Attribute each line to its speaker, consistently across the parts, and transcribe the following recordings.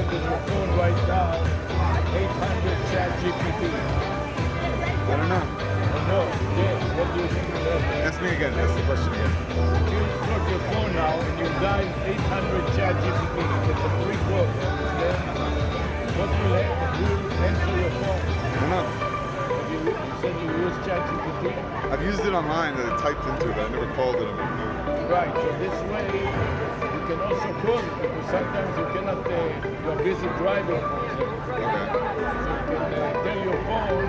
Speaker 1: type in your phone right now 800 chat GPT?
Speaker 2: I don't know.
Speaker 1: No. Yes. What do you think of that?
Speaker 2: Ask me again. Ask the question again.
Speaker 1: If you took your phone now and you dial 800 chat GPT, it's a free quote. Then what will answer your phone?
Speaker 2: I don't know.
Speaker 1: You said you use chat GPT?
Speaker 2: I've used it online and I typed into it, but I never called it on my phone.
Speaker 1: Right, so this way you can also call it because sometimes you cannot, you're busy driving, for example.
Speaker 2: Okay.
Speaker 1: So you can tell your phone,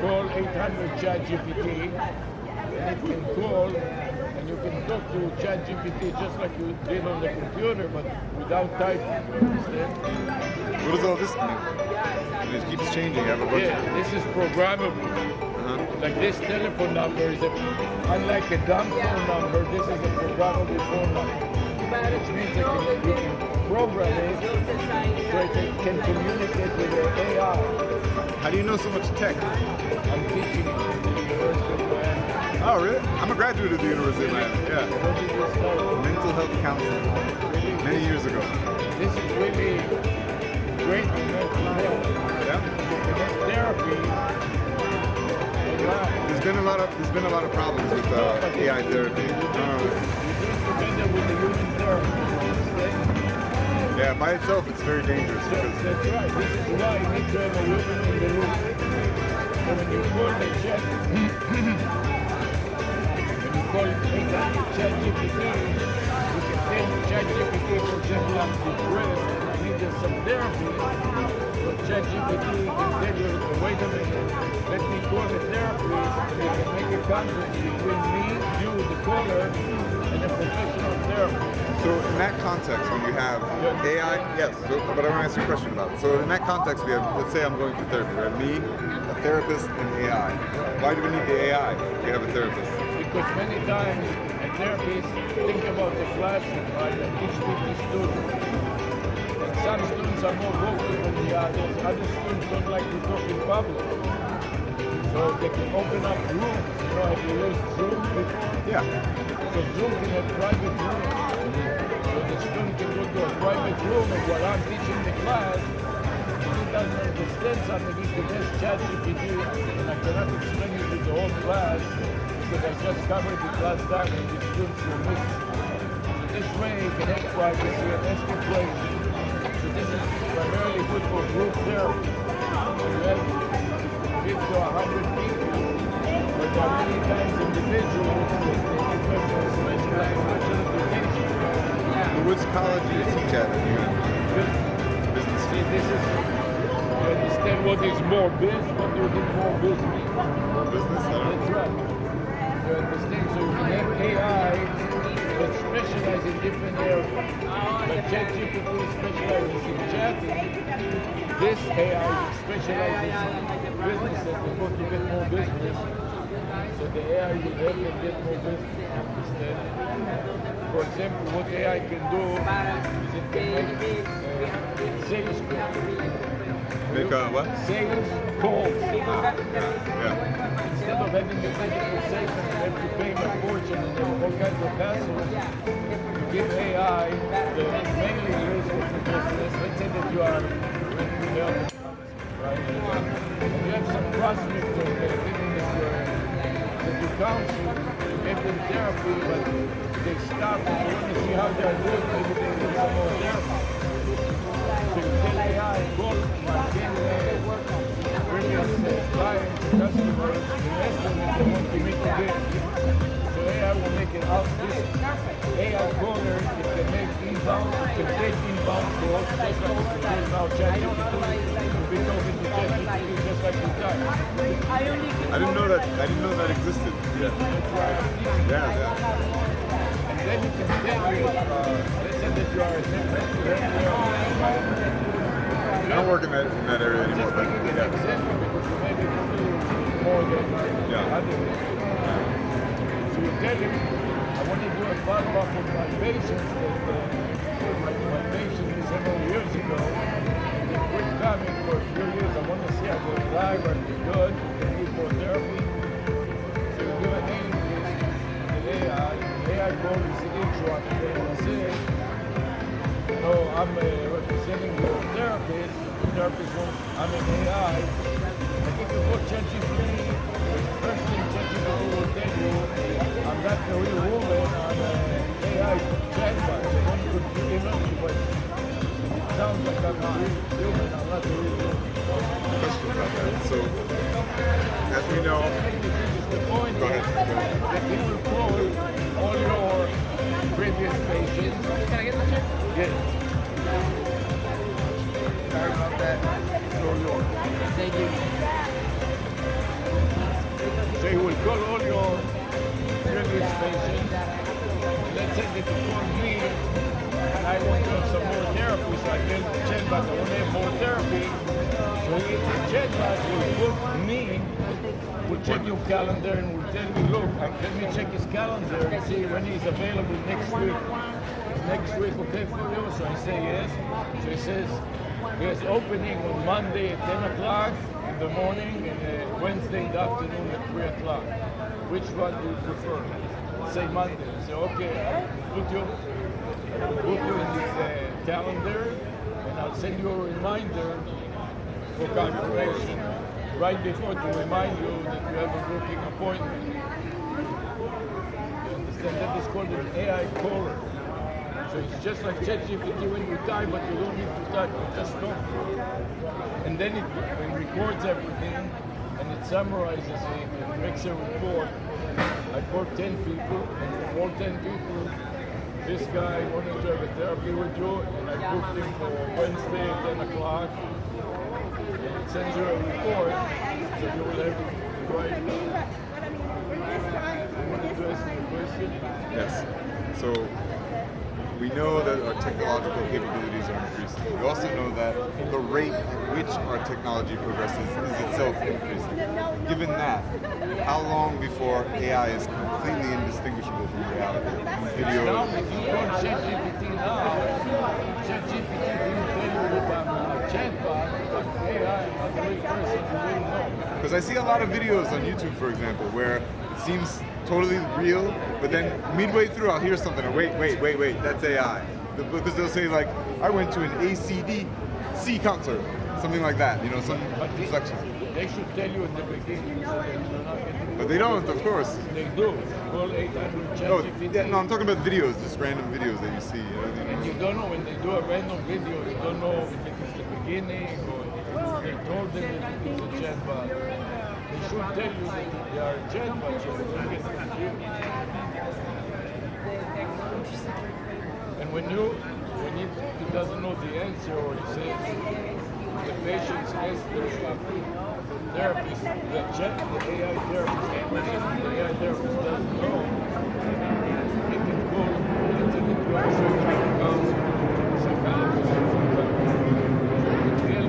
Speaker 1: call 800 chat GPT, and it can call, and you can talk to chat GPT just like you did on the computer, but without typing, you understand?
Speaker 2: What does all this mean? And it keeps changing. I have a bunch
Speaker 1: Yeah, this is programmable. Like this telephone number is unlike a dumb phone number, this is a programmable phone number. Which means that you can program it so it can communicate with the AI.
Speaker 2: How do you know so much tech?
Speaker 1: I'm teaching it at the University of Miami.
Speaker 2: Oh, really? I'm a graduate of the University of Miami. Yeah.
Speaker 1: When did you start?
Speaker 2: Mental health counseling. Many years ago.
Speaker 1: This is really great for mental health.
Speaker 2: Yeah.
Speaker 1: Because therapy.
Speaker 2: There's been a lot of problems with AI therapy.
Speaker 1: You do it together with the human therapist.
Speaker 2: Yeah, by itself it's very dangerous because
Speaker 1: That's right. This is why you need to have a human in the room. So when you call the chat, when you call chat GPT, you can tell chat GPT, for example, I'm depressed, I need some therapy. So chat GPT can tell you, wait a minute, let me call the therapist, and you can make a contract between me, you, the caller, and a professional therapist.
Speaker 2: so in that context when you have AI, yes, so, but I want to ask you a question about it. So in that context we have, let's say I'm going for therapy, we have me, a therapist, and AI. Why do we need the AI if we have a therapist?
Speaker 1: Because many times a therapist think about the classroom, right, and teach 50 students. And some students are more vocal than the others. Other students don't like to talk in public. So they can open up rooms. You know, have you used Zoom before?
Speaker 2: Yeah.
Speaker 1: So Zoom can have private rooms. So the student can go to a private room and while I'm teaching the class, if he doesn't understand something, he can ask ChatGPT and I cannot explain it to the whole class because I just covered it last time and the students will miss it. So this way you can have privacy and ask a question. So this is primarily good for group therapy. You have 50 to 100 people, but there are many times individuals that they need to have special education.
Speaker 2: Which college do you teach at? Business.
Speaker 1: See, this is, you understand what is more biz? What do you think more biz means?
Speaker 2: More business? I don't know.
Speaker 1: That's right. You understand? So you can have AI that specialize in different areas. But ChatGPT specializes in chatting. This AI specializes in business and we want to get more business. So the AI will help them get more business. Understand? For example, what AI can do is it can make sales calls.
Speaker 2: Make what?
Speaker 1: Sales calls.
Speaker 2: Yeah.
Speaker 1: Instead of having the physical safe and you have to pay a fortune and have all kinds of hassles, you give AI the mailing list of the business. Let's say that you are renting the other right? And you have some prospects of people that you counsel, you give them therapy, but they stop and you want to see how they're doing, maybe they need some more therapy. So you tell AI, call my bring us clients, customers, and ask them if they want to meet again. So AI will make it out. This AI caller, it can make inbound, it can take inbound calls, just like it's doing now ChatGPT. You'll be talking to ChatGPT just like you done.
Speaker 2: I didn't know that existed. Yeah.
Speaker 1: That's why I'm teaching.
Speaker 2: Yeah.
Speaker 1: And then you can tell me, let's say that you are a mental health.
Speaker 2: I don't work in that area anymore, but
Speaker 1: An
Speaker 2: yeah.
Speaker 1: example because you maybe can do more than other things. So you tell him, I want to do a follow-up with my patients that my patient several years ago, and they quit coming for a few years. I want to see how they're alive, are they good, they need more therapy. So you do a name list, and the AI calls each one, and they will say, no, I'm representing your therapist. therapist, the therapist won't, AI. I think you go ChatGPT, the first thing ChatGPT will tell you, I'm not the real woman, I'm an AI chatbot. The one could even, but it sounds like I'm a real human, I'm not the real human.
Speaker 2: Question about that. So, as we know,
Speaker 1: The point
Speaker 2: go
Speaker 1: is
Speaker 2: ahead.
Speaker 1: that he will call all your previous patients.
Speaker 3: Can I get the check?
Speaker 1: Yes.
Speaker 3: Sorry about that.
Speaker 1: So yours.
Speaker 3: Thank you.
Speaker 1: So you will call all your previous patients. Let's say that you call me and I want to have some more therapy, so I tell the chatbot I want to have more therapy. So the chatbot will book me, will check your calendar and will tell me, look, let me check his calendar and see when he's available next week. Next week, okay for you? So I say yes. So he says, there's opening on Monday at 10 o'clock in the morning and Wednesday in the afternoon at 3 o'clock. Which one do you prefer? Say Monday. I say, okay, put you in this calendar and I'll send you a reminder for confirmation right before to remind you that you have a booking appointment. You understand? That is called an AI caller. So it's just like ChatGPT when you type, but you don't need to type, you just talk. And then it records everything and it summarizes it and makes a report. I called 10 people, and from all 10 people, this guy wanted to have a therapy with you, and I booked him for Wednesday at 10 o'clock. And it sends you a report, so you will have it right. You wanted to ask me a question?
Speaker 2: Yes. So, we know that our technological capabilities are increasing. We also know that the rate at which our technology progresses is itself increasing. Given that, how long before AI is completely indistinguishable from reality? Video.
Speaker 1: Now, if you go on ChatGPT now, ChatGPT didn't tell you that I'm a chatbot, but AI, I'm not a real person, you wouldn't know.
Speaker 2: Because I see a lot of videos on YouTube, for example, where it seems totally real, but then midway through I'll hear something, and wait, that's AI. Because they'll say like, I went to an ACDC concert, something like that, you know, some reflection.
Speaker 1: They should tell you in the beginning so that you're not getting...
Speaker 2: But they don't, of course.
Speaker 1: They do. Call 800
Speaker 2: Oh,
Speaker 1: ChatGPT.
Speaker 2: yeah, no, I'm talking about videos, just random videos that you see. You know what I mean?
Speaker 1: And you don't know when they do a random video, you don't know if it is the beginning or if they told them that it is a chatbot. They should tell you that they are a chatbot so you don't get confused. And when he doesn't know the answer or he says the patients ask the therapist, the AI therapist, the AI therapist doesn't know, he can go into the psychiatrist or psychologist or tell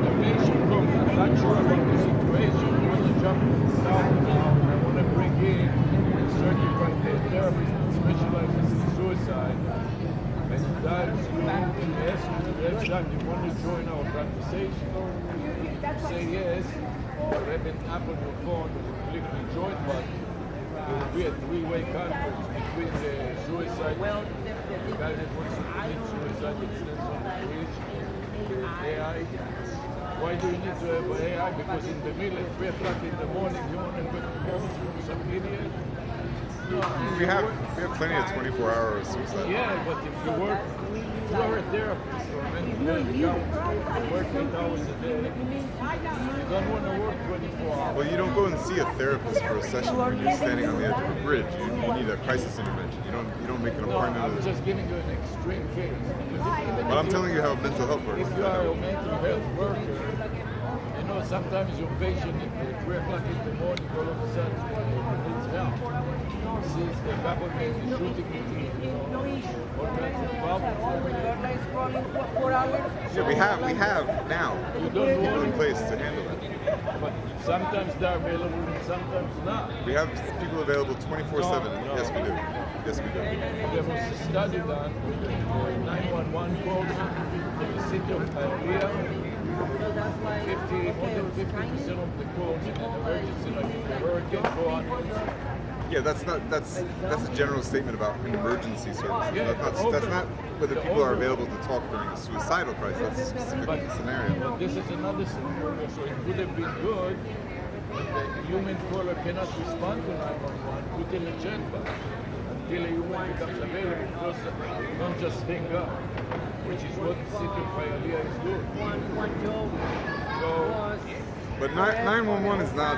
Speaker 1: the patient, look, I'm not sure about the situation, I want to jump down now, I want to bring in a certified therapist that specializes in suicide. And sometimes you ask them, you want to join our conversation? You say yes, or have an app on your phone that will click the join button. There will be a three-way conference between the suicide, the guy that wants to commit suicide that stands on the bridge, and AI. Why do you need to have AI? Because in the middle at 3 o'clock in the morning, you want to go to some idiot.
Speaker 2: We have plenty of 24-hour suicide.
Speaker 1: Yeah, but if you are a therapist or a mental health counselor, you work 8 hours a day, you don't want to work 24 hours.
Speaker 2: Well, you don't go and see a therapist for a session when you're standing on the edge of a bridge. You need a crisis intervention. You don't make an
Speaker 1: No,
Speaker 2: appointment.
Speaker 1: I'm just giving you an extreme case.
Speaker 2: But I'm telling you how mental health works.
Speaker 1: If you are a mental health worker, you know, sometimes your patient at 3 o'clock in the morning, all of a sudden, needs help. Sees the government is shooting at you, all kinds of problems.
Speaker 2: Yeah, we have now
Speaker 1: You don't
Speaker 2: people in
Speaker 1: want,
Speaker 2: place to handle it.
Speaker 1: but sometimes they're available and sometimes not.
Speaker 2: We have people available 24/7.
Speaker 1: No.
Speaker 2: Yes, we do. Yes, we do.
Speaker 1: There was a study done with the 911 calls in the city of Idioms. More than 50% of the calls in an emergency, like if the hurricane go on,
Speaker 2: Yeah, that's a general statement about an emergency service.
Speaker 1: Yeah,
Speaker 2: That's not whether people are available to talk during a suicidal crisis. That's a specific scenario.
Speaker 1: But this is another scenario, so it would have been good if the human caller cannot respond to 911, put in a chat box until a human becomes available. Because don't just hang up, which is what the city of Hialeah is doing. So
Speaker 2: But 911 is not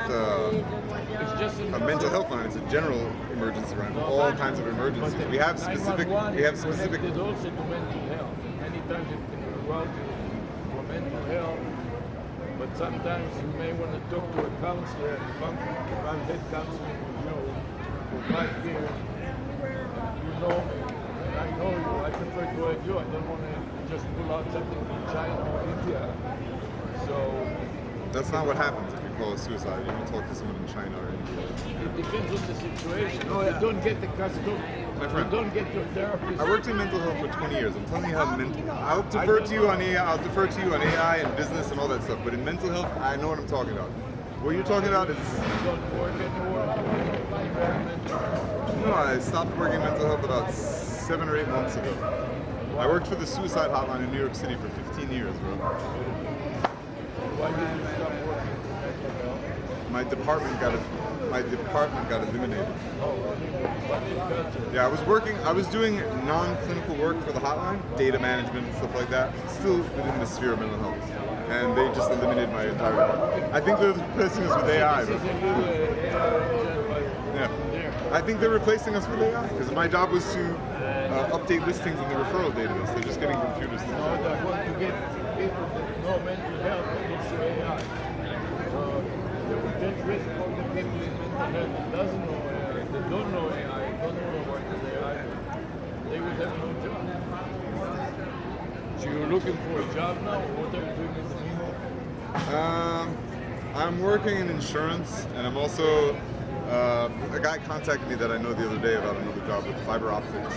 Speaker 1: it's just
Speaker 2: a mental health line. It's a general emergency line for all kinds of emergencies. We have specific.
Speaker 1: Connected also to mental health. Many times it can be routed for mental health, but sometimes you may want to talk to a counselor. If I've had counseling with you for 5 years, you know me, and I know you, I prefer to have you. I don't want to just pull out something from China or India. So
Speaker 2: That's not what happens if you call a suicide. You don't talk to someone in China or India.
Speaker 1: it depends on the situation. You don't get the custody.
Speaker 2: My friend,
Speaker 1: You don't get your therapist.
Speaker 2: I worked in mental health for 20 years. I'm telling you how mental. I'll defer to you on AI. I'll defer to you on AI and business and all that stuff. But in mental health, I know what I'm talking about. What you're talking about is
Speaker 1: Don't work anymore.
Speaker 2: no. I stopped working in mental health about 7 or 8 months ago. I worked for the suicide hotline in New York City for 15 years, bro.
Speaker 1: Why did you stop working for mental health?
Speaker 2: My department got eliminated.
Speaker 1: What did you
Speaker 2: Yeah, I was doing non-clinical work for the hotline, data management and stuff like that, still within the sphere of mental health. And they just eliminated my entire department. I think they're replacing us with AI.
Speaker 1: This
Speaker 2: But,
Speaker 1: is a little
Speaker 2: yeah.
Speaker 1: there.
Speaker 2: I think they're replacing us with AI, because my job was to update listings in the referral database. They're just getting computers to do
Speaker 1: Now
Speaker 2: that.
Speaker 1: they want to get people that know mental health into AI. So they will get rid of all the people in mental health that doesn't know AI, that don't know AI, don't know what is AI. They would have no job. So you're looking for a job now? What are you doing in the meanwhile?
Speaker 2: I'm working in insurance, and I'm also a guy contacted me that I know the other day about another job with fiber optics.